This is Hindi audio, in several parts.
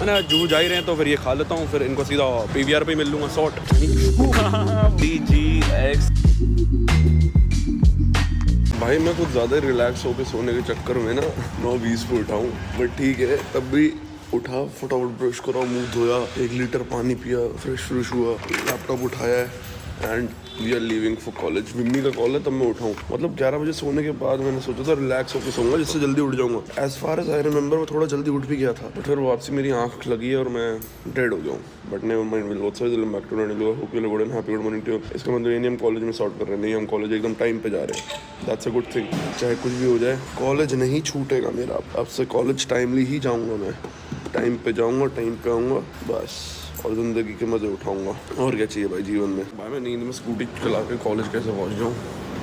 मैंने जू जा ही रहे हैं तो फिर ये खा लेता हूँ, फिर इनको सीधा PVR पे मिल लूँगा शॉर्ट। DGX भाई मैं कुछ ज़्यादा रिलैक्स होकर सोने के चक्कर में ना 9:20 पे उठा हूँ, बट ठीक है। तब भी उठा, फटाफट ब्रश करा, मुंह धोया, 1 लीटर पानी पिया, फ्रेश हुआ, लैपटॉप उठाया and we are leaving for college. Mummy का कॉल है तब मैं उठाऊँ, मतलब 11 बजे सोने के बाद मैंने सोचा था रिलैक्स होकर सोऊंगा जिससे जल्दी उठ जाऊंगा। As far as I remember मैं थोड़ा जल्दी उठ भी गया था, बट फिर वापसी मेरी आंख लगी है और मैं डेड हो गया हूँ। But never mind, will also back to normal. Hope you good and happy good morning to you. इसका मतलब ये नहीं हम कॉलेज में शॉर्ट कर रहे हैं, नहीं, हम कॉलेज एकदम टाइम पे जा रहे हैं। That's a good thing. चाहे कुछ भी हो जाए कॉलेज नहीं छूटेगा मेरा। अब से कॉलेज टाइमली ही जाऊँगा, मैं टाइम पे जाऊँगा, टाइम पे आऊँगा बस, और ज़िंदगी के मज़े उठाऊंगा। और क्या चाहिए भाई जीवन में। भाई मैं नींद में स्कूटी चला के कॉलेज कैसे पहुंच जाऊँ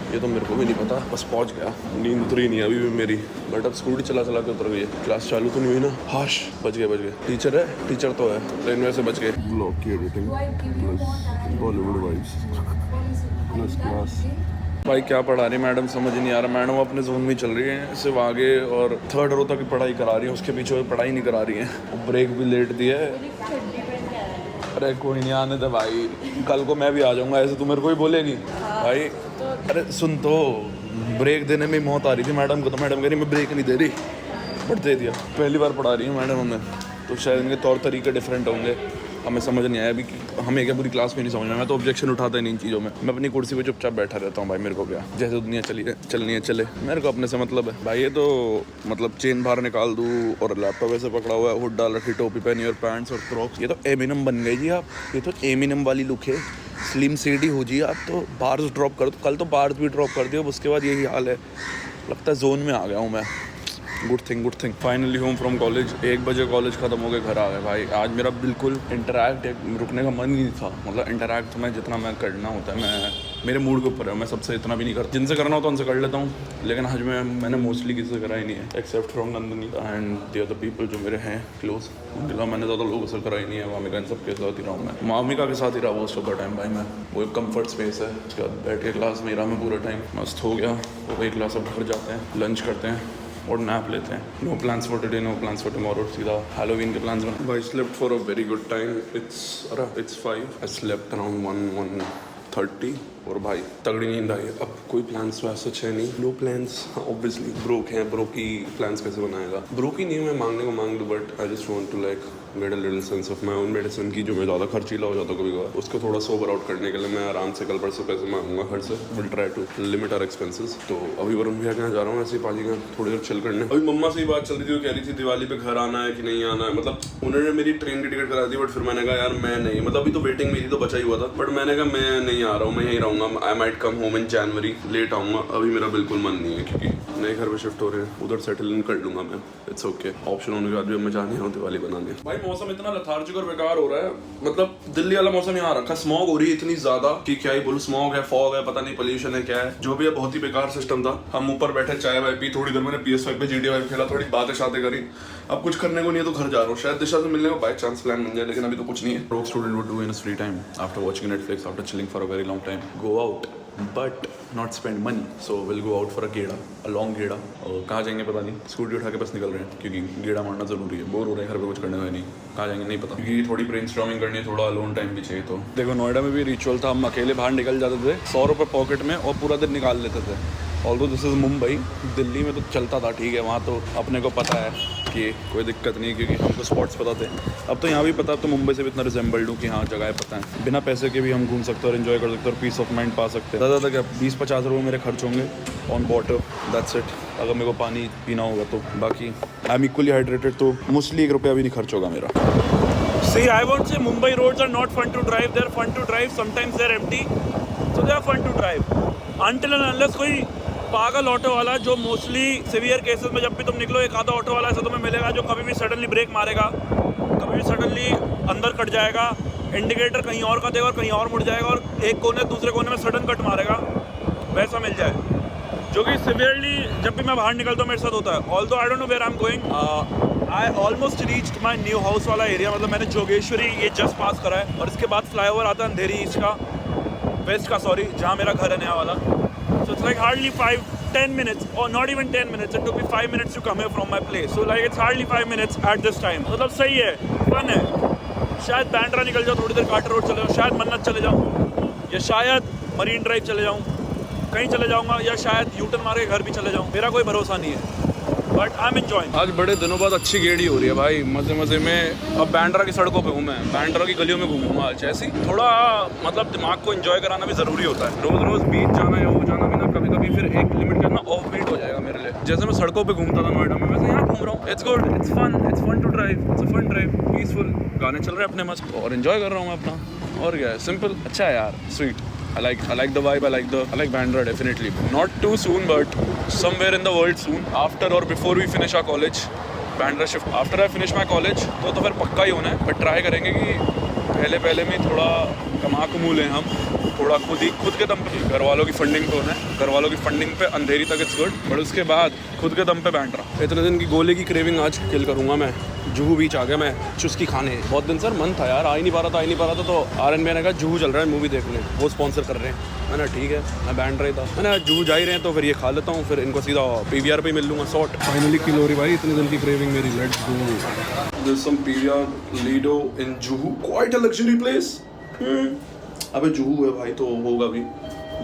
ये तो मेरे को भी नहीं पता, बस पहुंच गया। नींद उतरी नहीं अभी भी मेरी, बट अब स्कूटी चला के उतर गई है। क्लास चालू तो नहीं हुई ना? हाश, बच गए। टीचर है, टीचर तो है, लेकिन वैसे बच गए। ब्लॉग की editing plus Bollywood vibes plus class. भाई क्या पढ़ा रही मैडम समझ नहीं आ रहा। मैडम अपने जोन में चल रही है, सिर्फ आगे और 3rd रो तक की पढ़ाई करा रही है, उसके पीछे पढ़ाई नहीं करा रही है। ब्रेक भी लेट दिया है। अरे कोई नहीं, आने दे भाई, कल को मैं भी आ जाऊंगा, ऐसे तू मेरे को ही बोलेगी भाई। अरे सुन तो, ब्रेक देने में मौत आ रही थी मैडम को, तो मैडम कह रही मैं ब्रेक नहीं दे रही, बट दे दिया। पहली बार पढ़ा रही है मैडम हमें, तो शायद इनके तौर तरीके डिफरेंट होंगे। हमें समझ नहीं आया अभी कि हमें क्या पूरी क्लास में नहीं समझ में। मैं तो ऑब्जेक्शन उठाता ही नहीं इन चीज़ों में, मैं अपनी कुर्सी पे चुपचाप बैठा रहता हूँ भाई। मेरे को क्या, जैसे दुनिया चलनी है चले, मेरे को अपने से मतलब है भाई। ये तो मतलब चेन बाहर निकाल दूँ और लैपटॉप ऐसे पकड़ा हुआ है, हुड डाल रखी, टोपी पहनी और पैंट्स और क्रॉक्स। ये तो एमिनम बन गई जी आप, ये तो एमिनम वाली लुक है। स्लिम सीडी हो जी आप तो, बार्स ड्रॉप कर दो, कल तो बार्स भी ड्रॉप कर दियो, उसके बाद यही हाल है। लगता है जोन में आ गया हूँ मैं। Good thing. Finally home from college. 1 बजे कॉलेज खत्म हो गए, घर आ गए भाई। आज मेरा बिल्कुल इंटरैक्ट रुकने का मन ही नहीं था, मतलब इंटरैक्ट मैं जितना मैं करना होता है, मैं मेरे मूड के ऊपर है, मैं सबसे इतना भी नहीं करता। जिनसे करना होता है उनसे कर लेता हूँ, लेकिन आज मैंने मोस्टली किसी से करा ही नहीं है, except from Nandini and the other people जो मेरे हैं क्लोज। उनके अलावा मैंने ज़्यादा लोगों से करा ही नहीं है। मामिका इन सबके साथ ही रहा हूँ मैं, मामिका के साथ ही रहा मोस्ट ऑफ द टाइम भाई। मैं वो एक कम्फर्ट स्पेस है, उसके बाद बैठ के क्लास में रहा मैं पूरा टाइम, मस्त हो गया। वो वही क्लास अब घर जाते हैं, लंच करते हैं और नैप लेते हैं। No plans for today, no plans for tomorrow, सीधा हैलोवीन के प्लान्स बना। भाई slept for a very good time. It's 5। I slept around 1:30 और भाई तगड़ी नींद आई। अब कोई प्लान्स तो ऐसा है नहीं, नो प्लान्स। ऑब्वियसली ब्रोक हैं, ब्रो की प्लान्स कैसे बनाएगा? ब्रो की नहीं, मैं मांगने को मांग दूँ, but I just want to like get a little sense of my own medicine की, जो मैं ज़्यादा खर्चीला हो जाता कभी कभार, उसको थोड़ा सोबर आउट करने के लिए मैं आराम से कल परसों पैसे मांगूंगा घर से। Will try to limit our expenses. तो अभी वरुण भैया के यहाँ जा रहा हूँ ऐसे ही पाजी का थोड़ी देर चिल करने। अभी मम्मा से ही बात चल रही थी, वो कह रही थी दिवाली पे घर आना है कि नहीं आना है। मतलब उन्होंने मेरी ट्रेन की टिकट करा दी, बट फिर मैंने कहा यार मैं नहीं, मतलब अभी तो वेटिंग मेरी तो बचा ही हुआ था, बट मैंने कहा मैं नहीं आ रहा हूँ, मैं यहीं रहूँगा। I might come home in January, लेट आऊँगा। अभी मेरा बिल्कुल मन नहीं है, क्योंकि नए घर पे शिफ्ट हो रहे हैं, उधर सेटल इन कर लूँगा मैं। It's okay. ऑप्शन होने के बाद भी अब मैं जा नहीं रहा हूँ दिवाली बनाने। भाई मौसम इतना लथार्जिक और बेकार हो रहा है, मतलब दिल्ली वाला मौसम यहाँ रखा। स्मॉग हो रही है इतनी ज्यादा कि क्या ही बोलूं। स्मॉग है, फॉग है, पता नहीं पोल्यूशन है क्या है, जो भी है बहुत ही बेकार सिस्टम था। हम ऊपर बैठे चाय वाय पी, थोड़ी देर मैंने PS5 पे GTA खेला, थोड़ी बातें शातें करी। अब कुछ करने को नहीं है तो घर जा रहा हूँ, शायद दिशा से मिलने को बाय चांस प्लान बन जाए, लेकिन अभी तो कुछ नहीं है। Broke student would do in his free time after watching Netflix, after chilling for a very long time, go out but not spend money. So will go out for a गेड़ा, अ लॉन्ग गेड़ा। और कहाँ जाएंगे पता नहीं, स्कूटी उठा के बस निकल रहे हैं, क्योंकि गेड़ा मारना जरूरी है। बोर हो रहे हैं घर पे, कुछ करने का नहीं, कहाँ जाएंगे नहीं पता, क्योंकि थोड़ी ब्रेनस्टॉर्मिंग करनी है, थोड़ा अलोन टाइम भी चाहिए। तो देखो नोएडा में भी रिचुअल था, हम अकेले बाहर निकल जाते थे 100 रुपये पॉकेट में और पूरा दिन निकाल लेते थे। Although this is Mumbai. Delhi में तो चलता था, ठीक है, वहाँ तो अपने को पता है कि कोई दिक्कत नहीं है, क्योंकि हमको स्पॉट्स पता थे। अब तो यहाँ भी पता, अब तो मुंबई से भी इतना रिजेंबल्ड हूँ कि हाँ जगह पता है, बिना पैसे के भी हम घूम सकते हैं और इन्जॉय कर सकते हैं और पीस ऑफ माइंड पा सकते हैं। ज़्यादा क्या 20-50 रुपये मेरे खर्च होंगे ऑन वाटर, दैट्स इट। अगर मेरे को पानी पीना होगा तो, बाकी आई एम इक्वली हाइड्रेटेड, तो मोस्टली 1 रुपया भी नहीं खर्च होगा मेरा। See, I won't say Mumbai roads are not fun to drive. They're fun to drive. Sometimes they're empty, so they are fun to drive. Until and unless कोई पागल ऑटो वाला, जो मोस्टली सीवियर केसेस में जब भी तुम निकलो, एक आधा ऑटो वाला ऐसा तुम्हें मिलेगा जो कभी भी सडनली ब्रेक मारेगा, कभी भी सडनली अंदर कट जाएगा, इंडिकेटर कहीं और का देगा और कहीं और मुड़ जाएगा और एक कोने दूसरे कोने में सडन कट मारेगा, वैसा मिल जाए। जो कि सिवियरली जब भी मैं बाहर निकलता हूँ मेरे साथ होता है। Although I don't know where I am going, I almost reached my new house वाला एरिया। मतलब मैंने जोगेश्वरी ये जस्ट पास करा है और इसके बाद फ्लाईओवर आता है अंधेरी ईस्ट का, वेस्ट का सॉरी, जहाँ मेरा घर है नया वाला। So it's like hardly 10 minutes or not even 10 minutes. It took me 5 minutes to come here from my place. So like it's hardly 5 minutes at this time. मतलब सही है, fun है. शायद बैंड्रा निकल जाओ, थोड़ी देर कार्टर रोड चले जाओ, शायद मन्नत चले जाऊँ, या शायद मरीन ड्राइव चले जाऊँ, कहीं चले जाऊँगा, या शायद यूटर्न मार के घर भी चले जाऊँ. मेरा कोई भरोसा नहीं है. But I am enjoying. आज बड़े दिनों बाद अच्छी गेड़ी हो रही है भाई, मज़े मज़े में. अब बैंड्रा की सड़कों पे हूँ मैं, बैंड्रा की गलियों में घूमूंगा आज. ऐसी थोड़ा मतलब दिमाग को एंजॉय कराना भी ज़रूरी होता है. रोज़ रोज़ बीच जाना या वो जाना भी ना, कभी कभी फिर एक लिमिट करना ऑफ बीट हो जाएगा मेरे लिए. जैसे मैं सड़कों पे घूमता था नोएडा में, वैसे यहाँ घूम रहा हूँ. It's good, it's fun to drive, it's a fun drive, peaceful. गाने चल रहे हैं अपने मस्त और एंजॉय कर रहा हूँ मैं अपना. और क्या है, सिंपल. अच्छा है यार, sweet. I like the vibe. I like Bandra definitely. Not too soon, but somewhere in the world soon. After or before we finish our college, Bandra shift. After I finish my college, तो फिर पक्का ही होना है. But try करेंगे कि पहले में थोड़ा कमा लें हम, थोड़ा खुद के दम पे. घर वालों की फंडिंग पे होना है, घर वालों की फंडिंग पे अंधेरी तक इट्स गुड. बट उसके बाद खुद के दम पे बैंड्रा. इतने दिन की गोले की क्रेविंग आज किल करूँगा मैं. जुहू बीच आ गया मैं चुस्की खाने. बहुत दिन सर मन था यार, आ ही नहीं पा रहा था. तो RNB ने कहा जुहू चल रहा है मूवी देखने, वो स्पॉन्सर कर रहे हैं. मैंने ठीक है, मैं बैंड्रा ही था. मैंने जुहू जा ही रहे हैं तो फिर ये खा लेता हूँ, फिर इनको सीधा PVR पे मिल लूँगा. शॉर्ट फाइनली किल हो रही भाई, इतने दिन की क्रेविंग मेरी. Let's go. There's some PVR Lido in Juhu. Quite a luxury place. अबे जुहू है भाई तो होगा भी.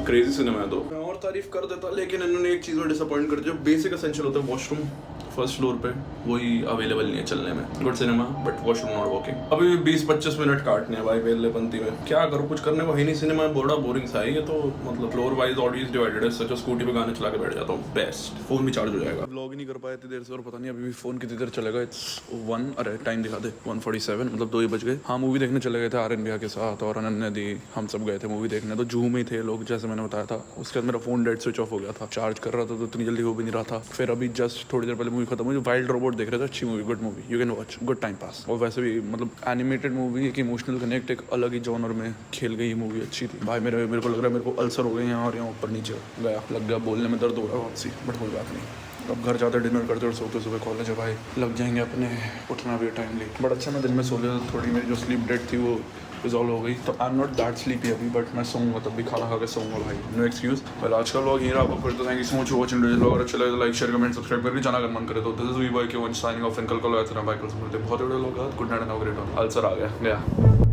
क्रेजी सिनेमा है. तो मैं और तारीफ कर देता, लेकिन इन्होंने एक चीज़ में डिसअपॉइंट कर दिया. बेसिक एसेंशियल होता है वॉशरूम, फर्स्ट फ्लोर पे वही अवेलेबल नहीं है चलने में. Good cinema but washroom not working. अभी 20-25 मिनट काटने हैं भाई वेले पंती में. क्या करूँ, कुछ करने को है नहीं. सिनेमा बड़ा बोरिंग सा है ये तो. मतलब फ्लोर वाइज ऑडियंस डिवाइडेड है. सच स्कूटी पे गाने चला के बैठ जाता हूँ. बेस्ट. फोन भी चार्ज हो जाएगा. व्लॉग ही नहीं कर पाया इतनी देर से, और पता नहीं अभी भी फोन कितनी देर चलेगा. इट्स 1, अरे टाइम दिखा दे, 1:47, मतलब 2 ही बज गए. हाँ मूवी देखने चले गए थे RNB के साथ, और अनन्या दी हम सब गए थे मूवी देखने. तो जूहू में ही थे लोग जैसे मैंने बताया था. उसके बाद मेरा फोन डेड स्विच ऑफ हो गया था. चार्ज कर रहा था तो इतनी जल्दी हो भी नहीं रहा था. फिर अभी जस्ट थोड़ी देर पहले मूवी खत्म हुई. वाइल्ड रोबोट देख रहे थे. अच्छी movie, good movie, you can watch, good time pass. और वैसे भी मतलब एनिमेटेड मूवी, एक इमोशनल कनेक्ट, एक अलग ही जॉनर में खेल गई मूवी. अच्छी थी भाई. मेरे को लग रहा है मेरे को अल्सर हो गए यहाँ, और यहाँ ऊपर नीचे गया लग गया. बोलने में दर्द हो रहा है बहुत सी, बट कोई बात नहीं. अब घर जाते डिनर करते और सोते सुबह कॉलेज है भाई. लग जाएंगे अपने, उठना भी टाइमली. बट अच्छा मैं दिन में सो लिया. थोड़ी मेरी जो स्लीप डेट थी वो रिजॉल्व हो गई. तो I am not that sleepy अभी, बट मैं सोऊंगा तब भी खाना खा के सोऊंगा भाई. No excuse. वेल आज का व्लॉग यहीं रहा. फिर तो thank you so much for watching. Vlog अच्छा लगे तो लाइक शेयर कमेंट सब्सक्राइब करके जाना अगर मन करे तो. This is V boy K one signing off. कल को बहुत बड़े लोग. Good night and have a great one. Ulcer आ गया.